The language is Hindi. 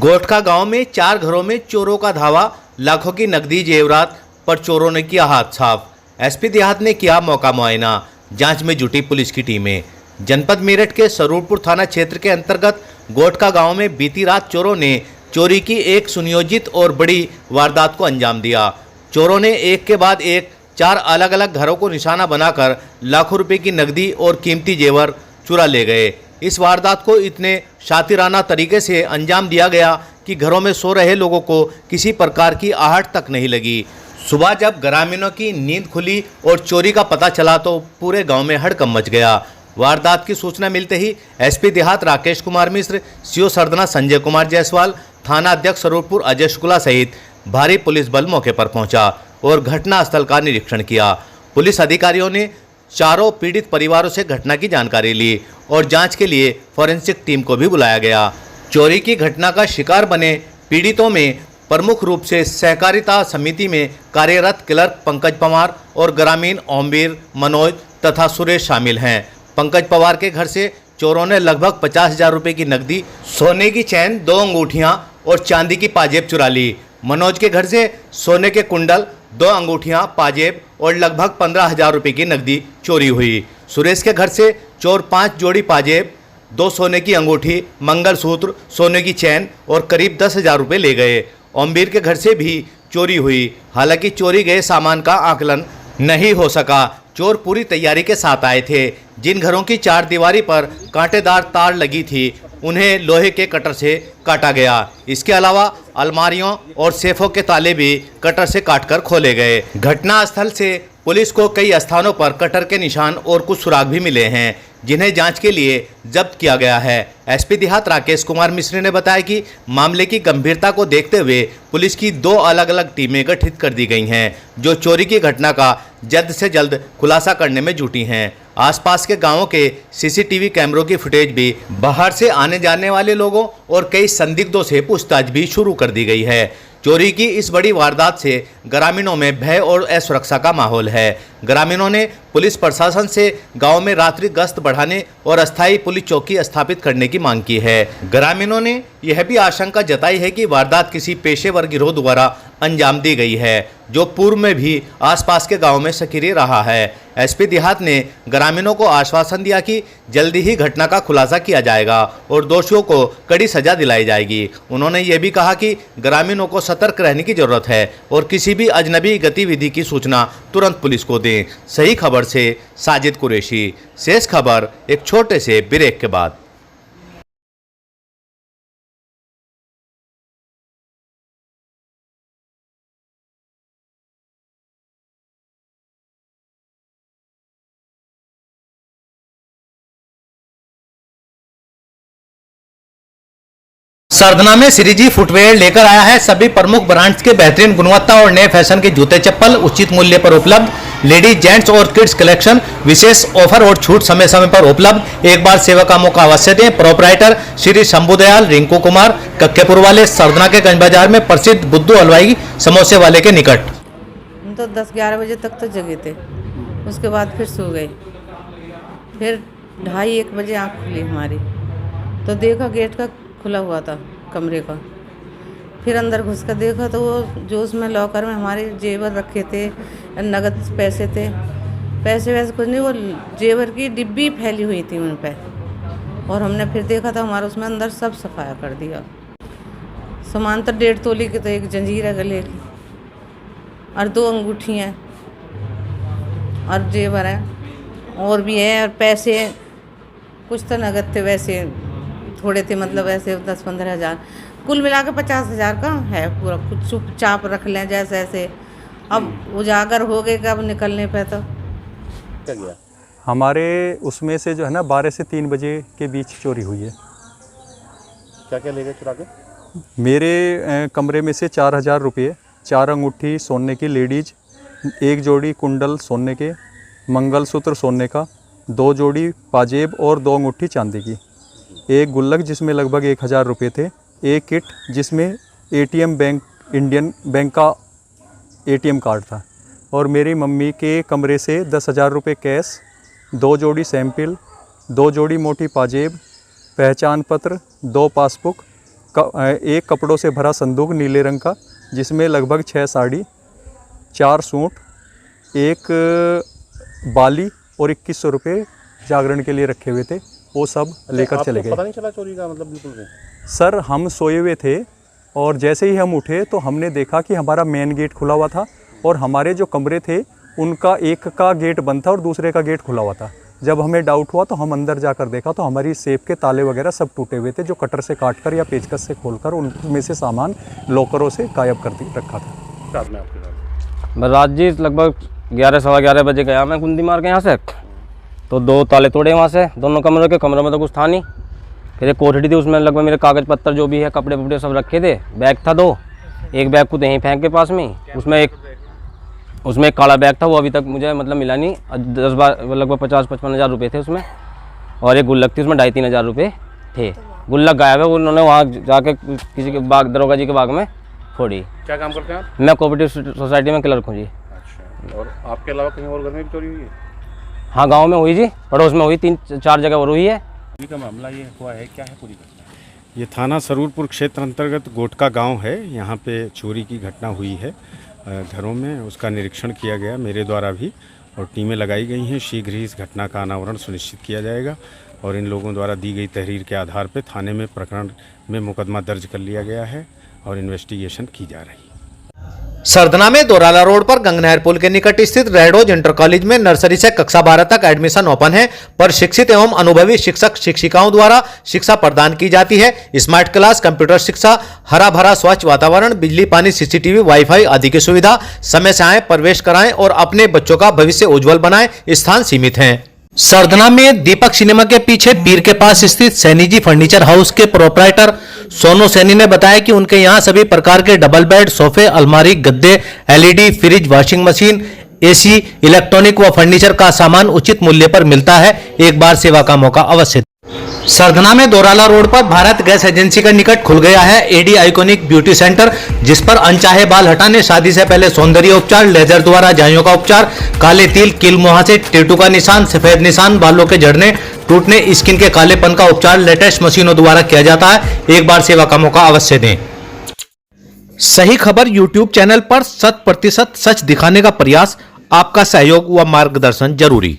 गोटका गांव में 4 घरों में चोरों का धावा, लाखों की नकदी जेवरात पर चोरों ने किया हाथ साफ। एसपी देहात ने किया मौका मुआयना, जांच में जुटी पुलिस की टीमें। जनपद मेरठ के सरूरपुर थाना क्षेत्र के अंतर्गत गोटका गांव में बीती रात चोरों ने चोरी की एक सुनियोजित और बड़ी वारदात को अंजाम दिया। चोरों ने एक के बाद एक 4 अलग अलग घरों को निशाना बनाकर लाखों रुपए की नकदी और कीमती जेवर चुरा ले गए। इस वारदात को इतने शातिराना तरीके से अंजाम दिया गया कि घरों में सो रहे लोगों को किसी प्रकार की आहट तक नहीं लगी। सुबह जब ग्रामीणों की नींद खुली और चोरी का पता चला तो पूरे गांव में हड़कंप मच गया। वारदात की सूचना मिलते ही एसपी देहात राकेश कुमार मिश्र, सीओ सरदना संजय कुमार जायसवाल, थाना अध्यक्ष सरूरपुर अजय शुक्ला सहित भारी पुलिस बल मौके पर पहुंचा और घटना स्थल का निरीक्षण किया। पुलिस अधिकारियों ने चारों पीड़ित परिवारों से घटना की जानकारी ली और जांच के लिए फॉरेंसिक टीम को भी बुलाया गया। चोरी की घटना का शिकार बने पीड़ितों में प्रमुख रूप से सहकारिता समिति में कार्यरत क्लर्क पंकज पवार और ग्रामीण ओमवीर, मनोज तथा सुरेश शामिल हैं। पंकज पवार के घर से चोरों ने लगभग 50,000 रुपये की नकदी, सोने की चैन, 2 अंगूठियां और चांदी की पाजेब चुरा ली। मनोज के घर से सोने के कुंडल, 2 अंगूठियां, पाजेब और लगभग 15,000 रुपये की नकदी चोरी हुई। सुरेश के घर से चोर 5 जोड़ी पाजेब, 2 सोने की अंगूठी, मंगलसूत्र, सोने की चैन और करीब 10,000 रुपये ले गए। ओमवीर के घर से भी चोरी हुई। हालांकि चोरी गए सामान का आकलन नहीं हो सका। चोर पूरी तैयारी के साथ आए थे। जिन घरों की 4 दीवारी पर कांटेदार तार लगी थी उन्हें लोहे के कटर से काटा गया। इसके अलावा अलमारियों और सेफों के ताले भी कटर से काटकर खोले गए। घटनास्थल से पुलिस को कई स्थानों पर कटर के निशान और कुछ सुराग भी मिले हैं, जिन्हें जांच के लिए जब्त किया गया है। एसपी देहात राकेश कुमार मिश्र ने बताया कि मामले की गंभीरता को देखते हुए पुलिस की 2 अलग अलग टीमें गठित कर दी गई हैं, जो चोरी की घटना का जल्द से जल्द खुलासा करने में जुटी हैं। आसपास के गांवों के सीसीटीवी कैमरों की फुटेज भी, बाहर से आने जाने वाले लोगों और कई संदिग्धों से पूछताछ भी शुरू कर दी गई है। चोरी की इस बड़ी वारदात से ग्रामीणों में भय और असुरक्षा का माहौल है। ग्रामीणों ने पुलिस प्रशासन से गांव में रात्रि गश्त बढ़ाने और अस्थायी पुलिस चौकी स्थापित करने की मांग की है। ग्रामीणों ने यह भी आशंका जताई है कि वारदात किसी पेशेवर गिरोह द्वारा अंजाम दी गई है, जो पूर्व में भी आसपास के गांव में सक्रिय रहा है। एसपी देहात ने ग्रामीणों को आश्वासन दिया कि जल्दी ही घटना का खुलासा किया जाएगा और दोषियों को कड़ी सजा दिलाई जाएगी। उन्होंने ये भी कहा कि ग्रामीणों को सतर्क रहने की जरूरत है और किसी भी अजनबी गतिविधि की सूचना तुरंत पुलिस को दें। सही खबर से साजिद कुरैशी। शेष खबर एक छोटे से ब्रेक के बाद। सरदना में श्रीजी फुटवेयर लेकर आया है सभी प्रमुख ब्रांड्स के बेहतरीन गुणवत्ता और नए फैशन के जूते चप्पल उचित मूल्य पर उपलब्ध। लेडीज, जेंट्स और किड्स कलेक्शन, विशेष ऑफर और छूट समय समय पर उपलब्ध। एक बार सेवा का मौका अवश्य दें। प्रोपराइटर श्री शंभुदयाल रिंकू कुमार, कक्केपुर वाले, सरदना के गंज बाजार में प्रसिद्ध बुद्धू हलवाई समोसे वाले के निकट। हम तो 10-11 बजे तक तो जगे थे, उसके बाद फिर सो गए। फिर 2:30-1 बजे आँख खुली हमारी, तो देखा गेट का खुला हुआ था कमरे का। फिर अंदर घुस कर देखा तो वो जो उसमें लॉकर में हमारे जेवर रखे थे, नगद पैसे थे, पैसे वैसे कुछ नहीं, वो जेवर की डिब्बी फैली हुई थी उन पे। और हमने फिर देखा था हमारा उसमें अंदर सब सफाया कर दिया। सामान तो 1.5 तोले की, तो एक जंजीर है गले की और 2 अंगूठियाँ और जेवर है और भी है, और पैसे कुछ तो नगद थे, वैसे थोड़े थे, मतलब ऐसे 10-15 हज़ार, कुल मिला के 50,000 का है पूरा। कुछ चुपचाप रख लें जैसे ऐसे। अब उजागर हो गए कब निकलने पे तो क्या गया। हमारे उसमें से जो है ना 12 से 3 बजे के बीच चोरी हुई है। क्या क्या ले गए चुरा के? मेरे कमरे में से 4,000 रुपये, 4 अंगूठी सोने की लेडीज, 1 जोड़ी कुंडल सोने के, मंगलसूत्र सोने का, 2 जोड़ी पाजेब और 2 अंगूठी चांदी की, 1 गुल्लक जिसमें लगभग 1,000 रुपये थे, 1 किट जिसमें एटीएम बैंक, इंडियन बैंक का एटीएम कार्ड था, और मेरी मम्मी के कमरे से 10,000 रुपये कैश, 2 जोड़ी सैंपल, 2 जोड़ी मोटी पाजेब, पहचान पत्र, 2 पासबुक एक कपड़ों से भरा संदूक नीले रंग का, जिसमें लगभग 6 साड़ी, 4 सूट, एक बाली और 2100 रुपये जागरण के लिए रखे हुए थे, वो सब लेकर चले गए। पता नहीं चला चोरी का मतलब बिल्कुल भी? सर हम सोए हुए थे और जैसे ही हम उठे तो हमने देखा कि हमारा मेन गेट खुला हुआ था और हमारे जो कमरे थे उनका एक का गेट बंद था और दूसरे का गेट खुला हुआ था। जब हमें डाउट हुआ तो हम अंदर जाकर देखा तो हमारी सेफ के ताले वगैरह सब टूटे हुए थे, जो कटर से काटकर या पेचकस से खोलकर उनमें से सामान लॉकरों से गायब कर रखा था। रात में आपके साथ? मैं रात जी लगभग 11 सवा 11 बजे गया मैं कुंदी मार के यहाँ से, तो 2 ताले तोड़े वहाँ से, दोनों कमरों के। कमरे में तो कुछ था नहीं। फिर एक कोठड़ी थी, उसमें लगभग मेरे कागज़ पत्तर जो भी है, कपड़े वपड़े सब रखे थे। बैग था 2, एक बैग को यहीं फेंक के पास में, उसमें एक काला बैग था, वो अभी तक मुझे मतलब मिला नहीं। 10 लगभग 50-55 हज़ार रुपये थे उसमें, और एक गुल्लक थी उसमें 2.5-3 हज़ार रुपये थे। गुल्लक गायब है, उन्होंने वहाँ जाके किसी के बाग, दरोगा जी के बाग में फोड़ी। क्या काम करते हैं आप? मैं कोऑपरेटिव सोसाइटी में क्लर्क हूँ जी। अच्छा, और आपके अलावा कहीं और घर में भी चोरी हुई है? हाँ, गांव में हुई जी, पड़ोस में हुई, 3-4 जगह और हुई है। चोरी का मामला ये हुआ है, क्या है पूरी घटना? ये थाना सरूरपुर क्षेत्र अंतर्गत गोटका गांव है। यहाँ पे चोरी की घटना हुई है घरों में, उसका निरीक्षण किया गया मेरे द्वारा भी, और टीमें लगाई गई हैं। शीघ्र ही इस घटना का अनावरण सुनिश्चित किया जाएगा और इन लोगों द्वारा दी गई तहरीर के आधार पर थाने में प्रकरण में मुकदमा दर्ज कर लिया गया है और इन्वेस्टिगेशन की जा रही है। सरधना में दोराला रोड पर गंगनहर पुल के निकट स्थित रेडोज इंटर कॉलेज में नर्सरी से कक्षा 12 तक एडमिशन ओपन है, पर शिक्षित एवं अनुभवी शिक्षक शिक्षिकाओं द्वारा शिक्षा प्रदान की जाती है। स्मार्ट क्लास, कंप्यूटर शिक्षा, हरा भरा स्वच्छ वातावरण, बिजली पानी, सीसीटीवी, वाईफाई आदि की सुविधा। समय से आए, प्रवेश कराएं और अपने बच्चों का भविष्य उज्जवल बनाएं। स्थान सीमित हैं। सरधना में दीपक सिनेमा के पीछे पीर के पास स्थित सैनी जी फर्नीचर हाउस के प्रोपराइटर सोनू सैनी ने बताया कि उनके यहाँ सभी प्रकार के डबल बेड, सोफे, अलमारी, गद्दे, LED, fridge, washing machine, AC, electronic व फर्नीचर का सामान उचित मूल्य पर मिलता है। एक बार सेवा का मौका अवश्य। सरधना में दोराला रोड पर भारत गैस एजेंसी के निकट खुल गया है एडी आइकॉनिक ब्यूटी सेंटर, जिस पर अनचाहे बाल हटाने, शादी से पहले सौंदर्य उपचार, लेजर द्वारा जाइयों का उपचार, काले तिल, कील मुहासे, टेटू का निशान, सफेद निशान, बालों के झड़ने, टूटने, स्किन के कालेपन का उपचार लेटेस्ट मशीनों द्वारा किया जाता है। एक बार सेवा का मौका अवश्य दें। सही खबर यूट्यूब चैनल पर 100% सच दिखाने का प्रयास, आपका सहयोग व मार्गदर्शन जरूरी।